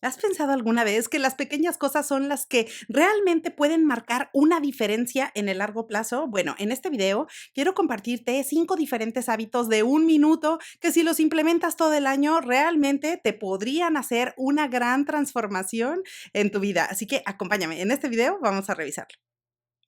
¿Has pensado alguna vez que las pequeñas cosas son las que realmente pueden marcar una diferencia en el largo plazo? Bueno, en este video quiero compartirte 5 diferentes hábitos de un minuto que si los implementas todo el año realmente te podrían hacer una gran transformación en tu vida. Así que acompáñame, en este video vamos a revisarlo.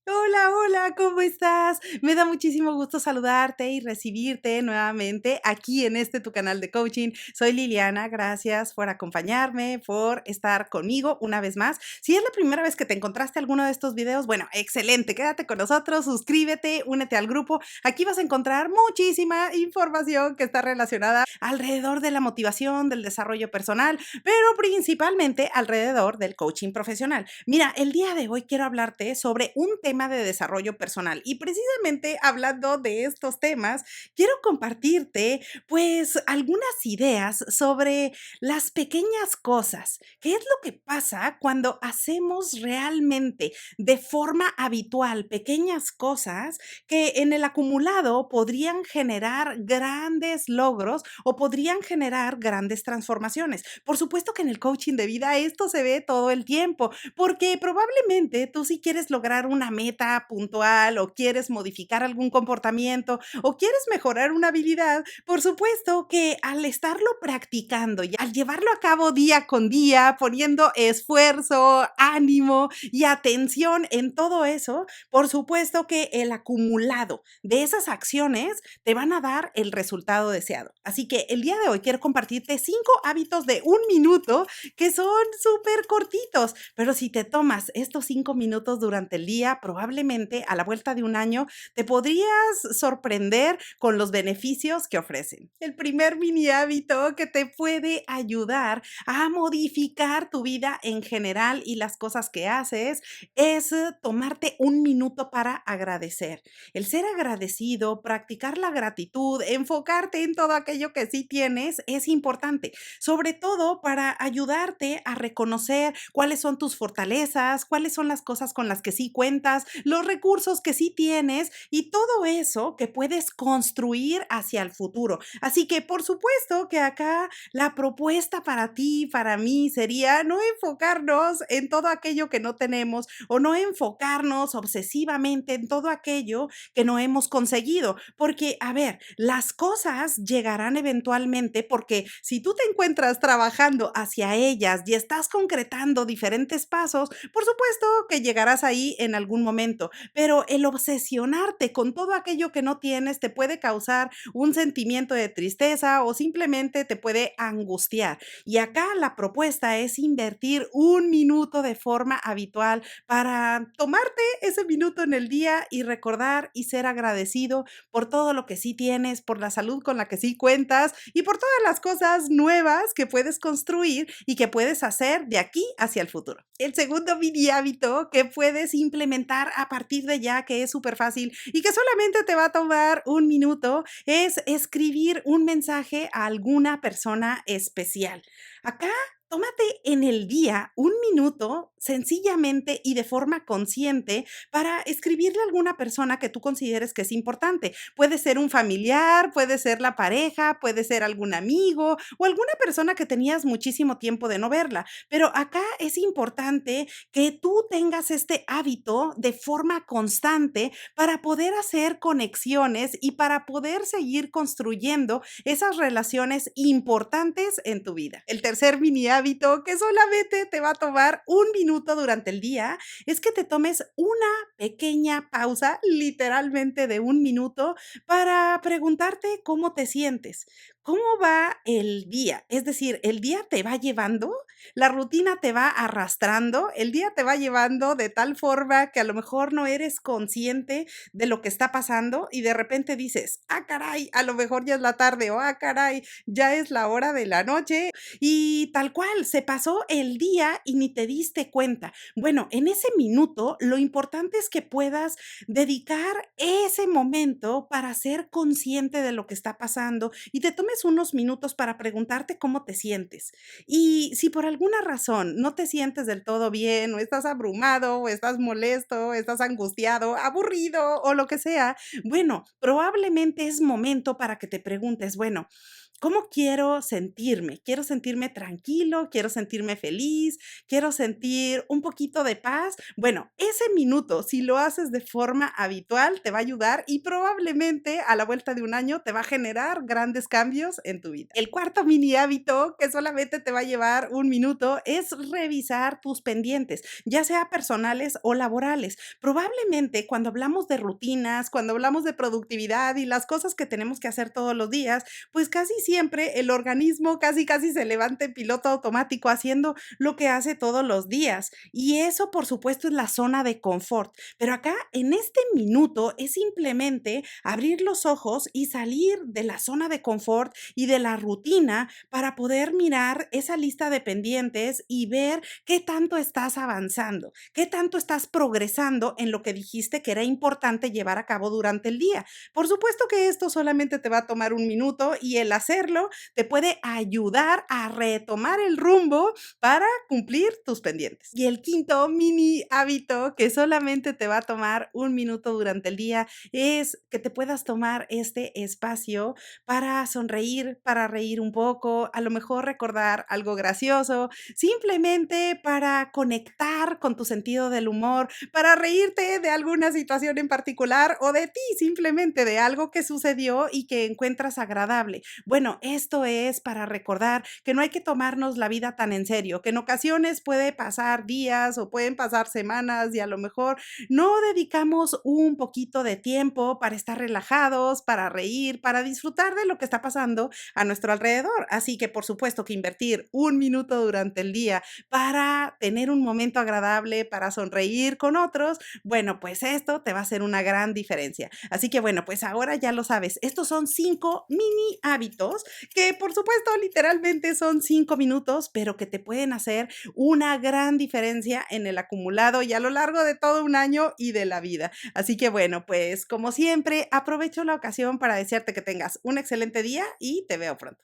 Hola, hola, ¿cómo estás? Me da muchísimo gusto saludarte y recibirte nuevamente aquí en este tu canal de coaching. Soy Liliana, gracias por acompañarme, por estar conmigo una vez más. Si es la primera vez que te encontraste alguno de estos videos, bueno, excelente, quédate con nosotros, suscríbete, únete al grupo. Aquí vas a encontrar muchísima información que está relacionada alrededor de la motivación, del desarrollo personal, pero principalmente alrededor del coaching profesional. Mira, el día de hoy quiero hablarte sobre un tema de desarrollo personal y precisamente hablando de estos temas, quiero compartirte pues algunas ideas sobre las pequeñas cosas. ¿Qué es lo que pasa cuando hacemos realmente de forma habitual pequeñas cosas que en el acumulado podrían generar grandes logros o podrían generar grandes transformaciones? Por supuesto que en el coaching de vida esto se ve todo el tiempo, porque probablemente tú sí quieres lograr una meta puntual o quieres modificar algún comportamiento o quieres mejorar una habilidad. Por supuesto que al estarlo practicando y al llevarlo a cabo día con día, poniendo esfuerzo, ánimo y atención en todo eso, por supuesto que el acumulado de esas acciones te van a dar el resultado deseado. Así que el día de hoy quiero compartirte 5 hábitos de un minuto que son súper cortitos, pero si te tomas estos 5 minutos durante el día, probablemente a la vuelta de un año te podrías sorprender con los beneficios que ofrecen. El primer mini hábito que te puede ayudar a modificar tu vida en general y las cosas que haces es tomarte un minuto para agradecer. El ser agradecido, practicar la gratitud, enfocarte en todo aquello que sí tienes es importante, sobre todo para ayudarte a reconocer cuáles son tus fortalezas, cuáles son las cosas con las que sí cuentas, los recursos que sí tienes y todo eso que puedes construir hacia el futuro. Así que por supuesto que acá la propuesta para ti, para mí, sería no enfocarnos en todo aquello que no tenemos o no enfocarnos obsesivamente en todo aquello que no hemos conseguido, porque, a ver, las cosas llegarán eventualmente, porque si tú te encuentras trabajando hacia ellas y estás concretando diferentes pasos, por supuesto que llegarás ahí en algún momento, pero el obsesionarte con todo aquello que no tienes te puede causar un sentimiento de tristeza o simplemente te puede angustiar. Y acá la propuesta es invertir un minuto de forma habitual para tomarte ese minuto en el día y recordar y ser agradecido por todo lo que sí tienes, por la salud con la que sí cuentas y por todas las cosas nuevas que puedes construir y que puedes hacer de aquí hacia el futuro. El segundo mini hábito que puedes implementar a partir de ya, que es súper fácil y que solamente te va a tomar un minuto, es escribir un mensaje a alguna persona especial. Acá tómate en el día un minuto sencillamente y de forma consciente para escribirle a alguna persona que tú consideres que es importante. Puede ser un familiar, puede ser la pareja, puede ser algún amigo o alguna persona que tenías muchísimo tiempo de no verla. Pero acá es importante que tú tengas este hábito de forma constante para poder hacer conexiones y para poder seguir construyendo esas relaciones importantes en tu vida. El tercer mini hábito que solamente te va a tomar un minuto durante el día es que te tomes una pequeña pausa, literalmente de un minuto, para preguntarte cómo te sientes. ¿Cómo va el día? Es decir, ¿el día te va llevando? ¿La rutina te va arrastrando? ¿El día te va llevando de tal forma que a lo mejor no eres consciente de lo que está pasando y de repente dices, ah, caray, a lo mejor ya es la tarde o ah, caray, ya es la hora de la noche y tal cual, se pasó el día y ni te diste cuenta? Bueno, en ese minuto lo importante es que puedas dedicar ese momento para ser consciente de lo que está pasando y te tomes unos minutos para preguntarte cómo te sientes. Y si por alguna razón no te sientes del todo bien, o estás abrumado, o estás molesto, o estás angustiado, aburrido o lo que sea, bueno, probablemente es momento para que te preguntes, bueno, ¿Cómo quiero sentirme? ¿Quiero sentirme tranquilo? ¿Quiero sentirme feliz? ¿Quiero sentir un poquito de paz? Bueno, ese minuto, si lo haces de forma habitual, te va a ayudar y probablemente a la vuelta de un año te va a generar grandes cambios en tu vida. El cuarto mini hábito, que solamente te va a llevar un minuto, es revisar tus pendientes, ya sea personales o laborales. Probablemente cuando hablamos de rutinas, cuando hablamos de productividad y las cosas que tenemos que hacer todos los días, pues casi siempre el organismo casi se levanta en piloto automático haciendo lo que hace todos los días. Y eso, por supuesto, es la zona de confort. Pero acá, en este minuto, es simplemente abrir los ojos y salir de la zona de confort y de la rutina para poder mirar esa lista de pendientes y ver qué tanto estás avanzando, qué tanto estás progresando en lo que dijiste que era importante llevar a cabo durante el día. Por supuesto que esto solamente te va a tomar un minuto y el hacerlo te puede ayudar a retomar el rumbo para cumplir tus pendientes. Y el quinto mini hábito que solamente te va a tomar un minuto durante el día es que te puedas tomar este espacio para sonreír, para reír un poco, a lo mejor recordar algo gracioso, simplemente para conectar con tu sentido del humor, para reírte de alguna situación en particular o de ti, simplemente de algo que sucedió y que encuentras agradable. Bueno, esto es para recordar que no hay que tomarnos la vida tan en serio, que en ocasiones puede pasar días o pueden pasar semanas y a lo mejor no dedicamos un poquito de tiempo para estar relajados, para reír, para disfrutar de lo que está pasando a nuestro alrededor. Así que por supuesto que invertir un minuto durante el día para tener un momento agradable, para sonreír con otros, bueno, pues esto te va a hacer una gran diferencia. Así que bueno, pues ahora ya lo sabes. Estos son 5 mini hábitos que por supuesto literalmente son 5 minutos, pero que te pueden hacer una gran diferencia en el acumulado y a lo largo de todo un año y de la vida. Así que bueno, pues como siempre, aprovecho la ocasión para desearte que tengas un excelente día y te veo pronto.